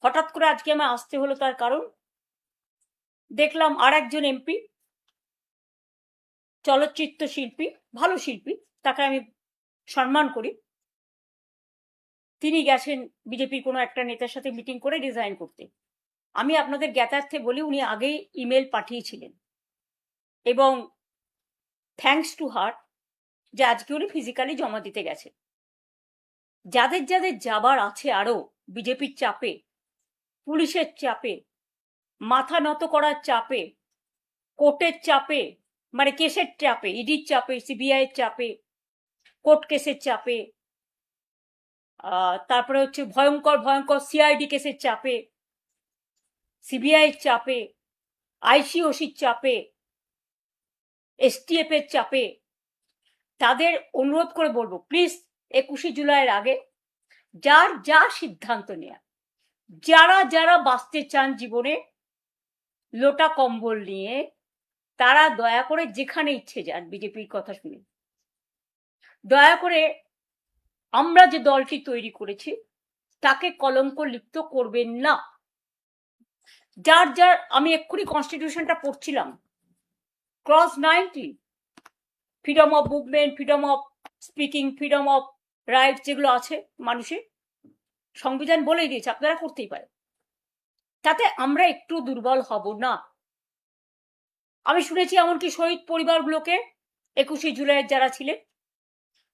হঠাৎ করে আজকে আমার আসতে হলো, তার কারণ দেখলাম আর একজন এমপি, চলচ্চিত্র শিল্পী, ভালো শিল্পী, তাকে আমি সম্মান করি, তিনি গেছেন বিজেপির কোনো একটা নেতার সাথে মিটিং করে রিজাইন করতে। আমি আপনাদের জ্ঞাতার্থে বলি, উনি আগেই ইমেল পাঠিয়েছিলেন এবং থ্যাঙ্কস টু হার যে আজকে উনি ফিজিক্যালি জমা দিতে গেছে। যাদের যাদের যাবার আছে আরো বিজেপির চাপে, পুলিশের চাপে, মাথা নত করার চাপে, কোর্টের চাপে, মানে কেসের চাপে, ইডির চাপে, সিবিআই এর চাপে, কোর্ট কেসের চাপে, তারপরে হচ্ছে ভয়ঙ্কর ভয়ঙ্কর সিআইডি কেসের চাপে, সিবিআই এর চাপে, আইসিওসির চাপে, এসটিএফ এর চাপে, তাদের অনুরোধ করে বলবো প্লিজ 21শে জুলাইয়ের আগে যার যা সিদ্ধান্ত নেয়া, যারা যারা বাঁচতে চান জীবনে লোটা কম্বল নিয়ে, তারা দয়া করে যেখানে ইচ্ছে যান বিজেপির কথা শুনে। দয়া করে আমরা যে দলটি তৈরি করেছি তাকে কলঙ্ক লিপ্ত করবেন না। যার যার, আমি এক্ষুনি কনস্টিটিউশনটা পড়ছিলাম, clause 90, freedom of movement, freedom of speaking, freedom of right, যেগুলো আছে মানুষের, সংবিধান বলেই দিয়েছে আপনারা করতেই পারেন, তাতে আমরা একটু দুর্বল হব না। আমি শুনেছি এমনকি শহীদ পরিবারগুলোকে 21শে জুলাইয়ের যারা ছিলেন,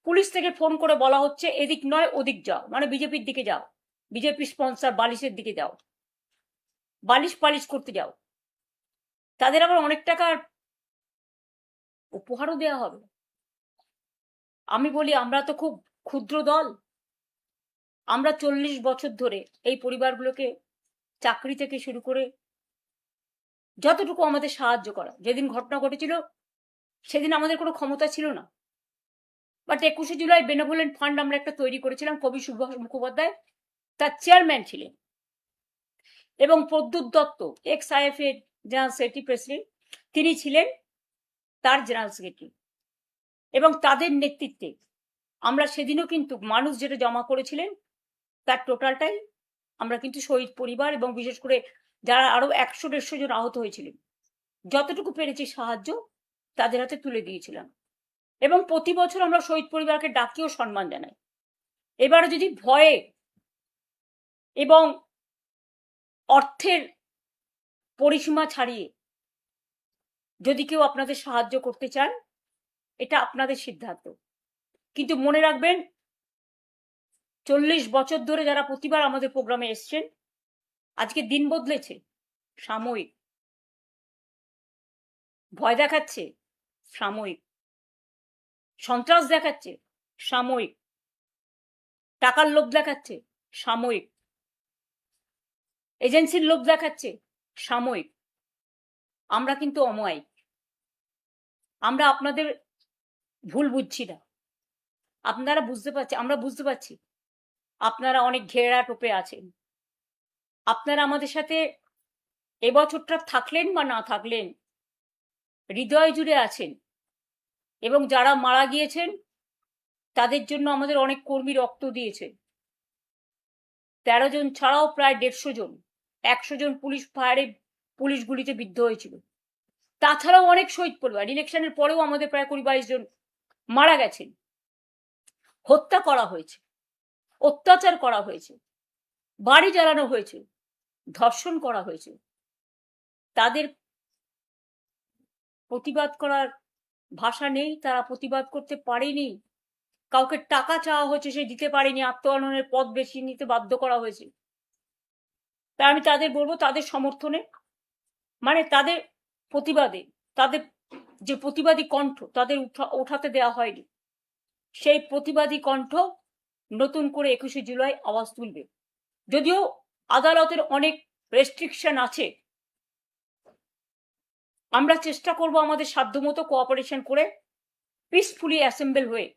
পুলিশ থেকে ফোন করে বলা হচ্ছে এদিক নয় ওদিক যাও, মানে বিজেপির দিকে যাও, বিজেপি স্পন্সর বালিশের দিকে যাও, বালিশ পালিশ করতে যাও। তাদের আবার অনেক টাকার উপহারও দেওয়া হবে। আমি বলি আমরা তো খুব ক্ষুদ্র দল, আমরা 40 বছর ধরে এই পরিবারগুলোকে চাকরি থেকে শুরু করে যতটুকু আমাদের সাহায্য করা, যেদিন ঘটনা ঘটেছিল সেদিন আমাদের কোনো ক্ষমতা ছিল না, বাট 21শে জুলাই বেনেভোলেন্ট ফান্ড আমরা একটা তৈরি করেছিলাম, কবি সুভাষ মুখোপাধ্যায় তার চেয়ারম্যান ছিলেন, এবং প্রদ্যুৎ দত্ত এক্স আইএফ এর জেনারেল সেক্রেটারি প্রেসিডেন্ট, তিনি ছিলেন তার জেনারেল সেক্রেটারি, এবং তাদের নেতৃত্বে আমরা সেদিনও কিন্তু মানুষ যেটা জমা করেছিলেন তার টোটালটাই আমরা কিন্তু শহীদ পরিবার এবং বিশেষ করে যারা আরো 100-150 জন আহত হয়েছিলেন, যতটুকু পেরেছি সাহায্য তাদের হাতে তুলে দিয়েছিলাম। এবং প্রতি বছর আমরা শহীদ পরিবারকে ডাকিও সম্মান জানাই। এবারে যদি ভয়ে এবং অর্থের পরিসীমা ছাড়িয়ে যদি কেউ আপনাদের সাহায্য করতে চান, এটা আপনাদের সিদ্ধান্ত, কিন্তু মনে রাখবেন 40 বছর ধরে যারা প্রতিবার আমাদের প্রোগ্রামে এসছেন, আজকে দিন বদলেছে, সাময়িক। ভয় দেখাচ্ছে, সাময়িক। সন্ত্রাস দেখাচ্ছে, সাময়িক। টাকার লোভ দেখাচ্ছে, সাময়িক। এজেন্সির লোভ দেখাচ্ছে, সাময়িক। আমরা কিন্তু অমায়িক, আমরা আপনাদের ভুল বুঝছি না, আপনারা বুঝতে পারছি, আমরা বুঝতে পারছি আপনারা অনেক ঘেরা টোপে আছেন, আপনারা আমাদের সাথে এবছরটা থাকলেন বা না থাকলেন হৃদয় জুড়ে আছেন, এবং যারা মারা গিয়েছেন তাদের জন্য আমাদের অনেক কর্মী রক্ত দিয়েছে। 13 জন ছাড়াও প্রায় 150 জন, 100 জন পুলিশ ফায়ারে, পুলিশ গুলিতে বিদ্ধ হয়েছিল। তাছাড়াও অনেক শহীদ পরিবার, ইলেকশনের পরেও আমাদের প্রায় 20-22 জন মারা গেছেন, হত্যা করা হয়েছে, অত্যাচার করা হয়েছে, বাড়ি জ্বালানো হয়েছে, ধর্ষণ করা হয়েছে। তাদের প্রতিবাদ করার ভাষা নেই, তারা প্রতিবাদ করতে পারেনি, কাউকে টাকা চাওয়া হয়েছে সে দিতে পারেনি, আত্মহননের পথ বেছে নিতে বাধ্য করা হয়েছে। তাই আমি তাদের বলবো তাদের সমর্থনে, মানে তাদের প্রতিবাদে, তাদের যে প্রতিবাদী কণ্ঠ তাদের ওঠাতে দেওয়া হয়নি, সেই প্রতিবাদী কণ্ঠ নতুন করে 21শে জুলাই আওয়াজ তুলবে। যদিও আদালতের অনেক রেস্ট্রিকশন আছে, আমরা চেষ্টা করব আমাদের সাধ্যমতো কোঅপারেশন করে পিসফুলি অ্যাসেম্বল হয়ে।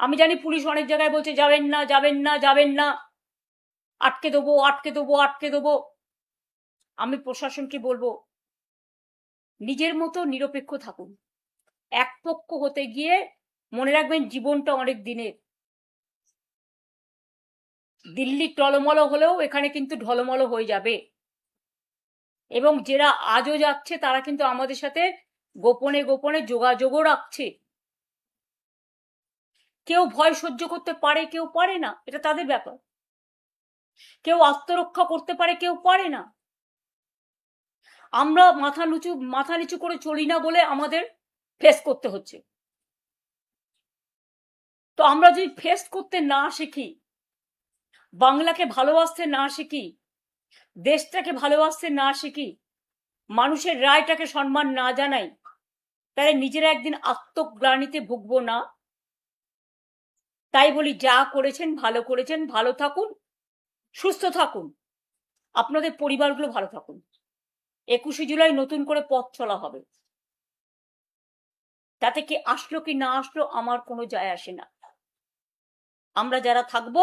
আমি জানি পুলিশ অনেক জায়গায় বলছে যাবেন না যাবেন না যাবেন না, আটকে দেবো আটকে দেবো আটকে দেবো। আমি প্রশাসনকে বলবো নিজের মতো নিরপেক্ষ থাকুন, এক পক্ষ হতে গিয়ে মনে রাখবেন জীবনটা অনেক দিনের, দিল্লি টলমল হলেও এখানে কিন্তু ঢলমল হয়ে যাবে। এবং যারা আজও যাচ্ছে তারা কিন্তু আমাদের সাথে গোপনে গোপনে যোগাযোগও রাখছে। কেউ ভয় সহ্য করতে পারে, কেউ পারে না, এটা তাদের ব্যাপার। কেউ আত্মরক্ষা করতে পারে, কেউ পারে না। আমরা মাথা নিচু করে চলি না বলে আমাদের ফেস করতে হচ্ছে। তো আমরা যদি ফেস করতে না শিখি, বাংলাকে ভালোবাসতে না শিখি, দেশটাকে ভালোবাসতে না শিখি, মানুষের রায়টাকে সম্মান না জানাই, তাহলে নিজেরা একদিন আত্মগ্লানিতে ভুগবো না? তাই বলি, যা করেছেন ভালো করেছেন, ভালো থাকুন, সুস্থ থাকুন, আপনাদের পরিবারগুলো ভালো থাকুন। 21শে জুলাই নতুন করে পথ চলা হবে। তাতে কি আসলো কি না আসলো আমার কোনো যায় আসে না। আমরা যারা থাকবো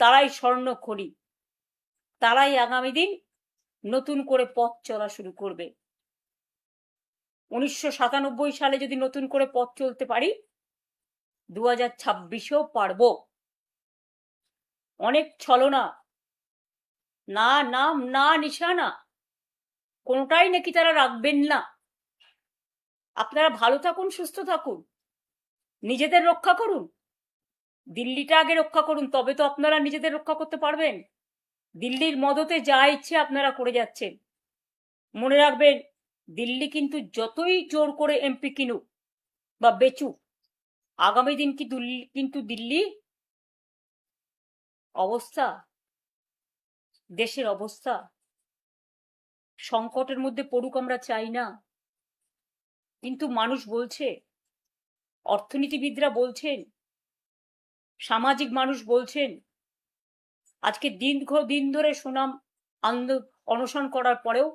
তারাই স্বর্ণখড়ি, তারাই আগামী দিন নতুন করে পথ চলা শুরু করবে। 1997 সালে যদি নতুন করে পথ চলতে পারি, 2026-এও পারবো। অনেক ছলনা, না নাম না নিশানা, কোনোটাই নাকি তারা রাখবেন না। আপনারা ভালো থাকুন, সুস্থ থাকুন, নিজেদের রক্ষা করুন, দিল্লিটা আগে রক্ষা করুন, তবে তো আপনারা নিজেদের রক্ষা করতে পারবেন। দিল্লির মদতে যা ইচ্ছে আপনারা করে যাচ্ছেন। মনে রাখবেন, দিল্লি কিন্তু যতই জোর করে এমপি কিনুক বা বেচুক, আগামী দিন কিন্তু দিল্লি অবস্থা, দেশের অবস্থা সংকটের মধ্যে পড়ুক, আমরা চাই না। কিন্তু মানুষ বলছে, অর্থনীতিবিদরা বলছেন, সামাজিক মানুষ বলছেন, আজকে দিন ধরে সুনাম অনশন করার পরেও,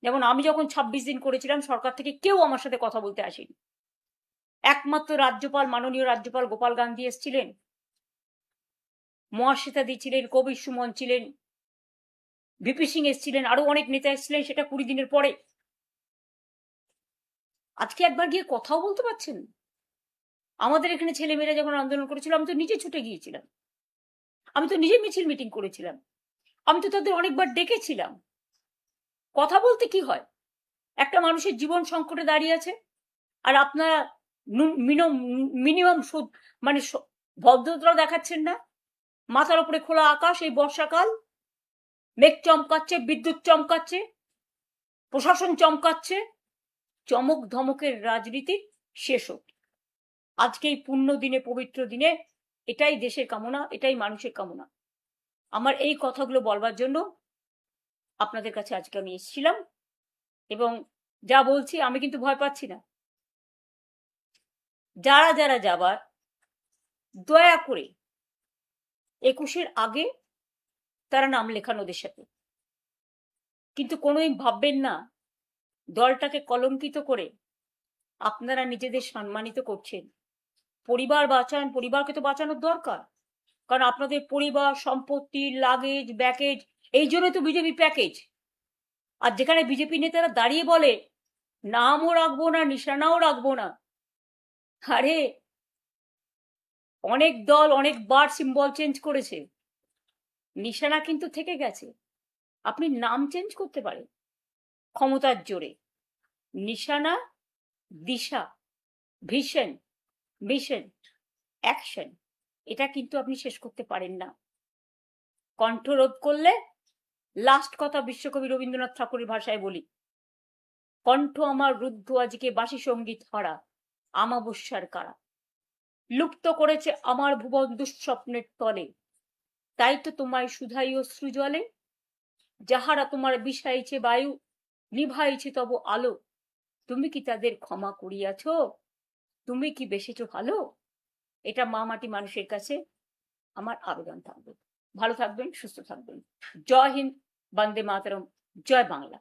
যেমন আমি যখন 26 দিন করেছিলাম, সরকার থেকে কেউ আমার সাথে কথা বলতে আসেনি। একমাত্র রাজ্যপাল, মাননীয় রাজ্যপাল গোপাল গান্ধী এসেছিলেন, মহাশ্বেতাদি ছিলেন, কবির সুমন ছিলেন, ভিপি সিং এসেছিলেন, আরো অনেক নেতা এসেছিলেন, সেটা 20 দিনের পরে। আজকে একবার গিয়ে কথাও বলতে পারছেন? আমাদের এখানে ছেলেমেয়েরা যখন আন্দোলন করেছিল, আমি তো নিজে ছুটে গিয়েছিলাম, আমি তো নিজে মিছিল মিটিং করেছিলাম, আমি তো তাদের অনেকবার ডেকেছিলাম। কথা বলতে কি হয়? একটা মানুষের জীবন সংকটে দাঁড়িয়ে আছে, আর আপনারা মিনিমাম মানে ভদ্রতা দেখাচ্ছেন না। মাথার উপরে খোলা আকাশ, এই বর্ষাকাল, মেঘ চমকাচ্ছে, বিদ্যুৎ চমকাচ্ছে, প্রশাসন চমকাচ্ছে, চমক ধমকের রাজনীতি শেষ হোক। আজকে এই পুণ্য দিনে, পবিত্র দিনে, এটাই দেশের কামনা, এটাই মানুষের কামনা। আমার এই কথাগুলো বলবার জন্য আপনাদের কাছে আজকে আমি এসেছিলাম, এবং যা বলছি আমি কিন্তু ভয় পাচ্ছি না। যারা যারা যাবার, দয়া করে 21-এর আগে তারা নাম লেখান ওদের সাথে। কিন্তু কোনোদিন ভাববেন না দলটাকে কলঙ্কিত করে আপনারা নিজেদের সম্মানিত করছেন। পরিবার বাঁচান, পরিবারকে তো বাঁচানোর দরকার, কারণ আপনাদের পরিবার, সম্পত্তি, লাগেজ, ব্যাকেজ, এই জন্য তো বিজেপি প্যাকেজ। আর যেখানে বিজেপি নেতারা দাঁড়িয়ে বলে নামও রাখবো না, নিশানাও রাখবো না, আরে অনেক দল অনেকবার সিম্বল চেঞ্জ করেছে, নিশানা কিন্তু থেকে গেছে। আপনি নাম চেঞ্জ করতে পারেন ক্ষমতার জোরে, নিশানা, দিশা, ভিশন, মিশন, অ্যাকশন, এটা কিন্তু আপনি শেষ করতে পারেন না। কণ্ঠরোধ করলে, লাস্ট কথা বিশ্বকবি রবীন্দ্রনাথ ঠাকুরের ভাষায় বলি, কণ্ঠ আমার রুদ্ধ আজকে বাসি সঙ্গীত হারা, আমাবস্যার কারা, লুপ্ত করেছে আমার ভুবন দুঃস্বপ্নের তলে, তাই তো তোমায় শুধাই অশ্রু জলে, যাহারা তোমার বিষাইছে বায়ু, নিভাইছে তব আলো, তুমি কি তাদের ক্ষমা করিয়াছ? তুমি কি বেসেছ ভালো? এটা মা মাটি মানুষের কাছে আমার আবেদন থাকবে। ভালো থাকবেন, সুস্থ থাকবেন। জয় হিন্দ, বন্দে মাতরম, জয় বাংলা।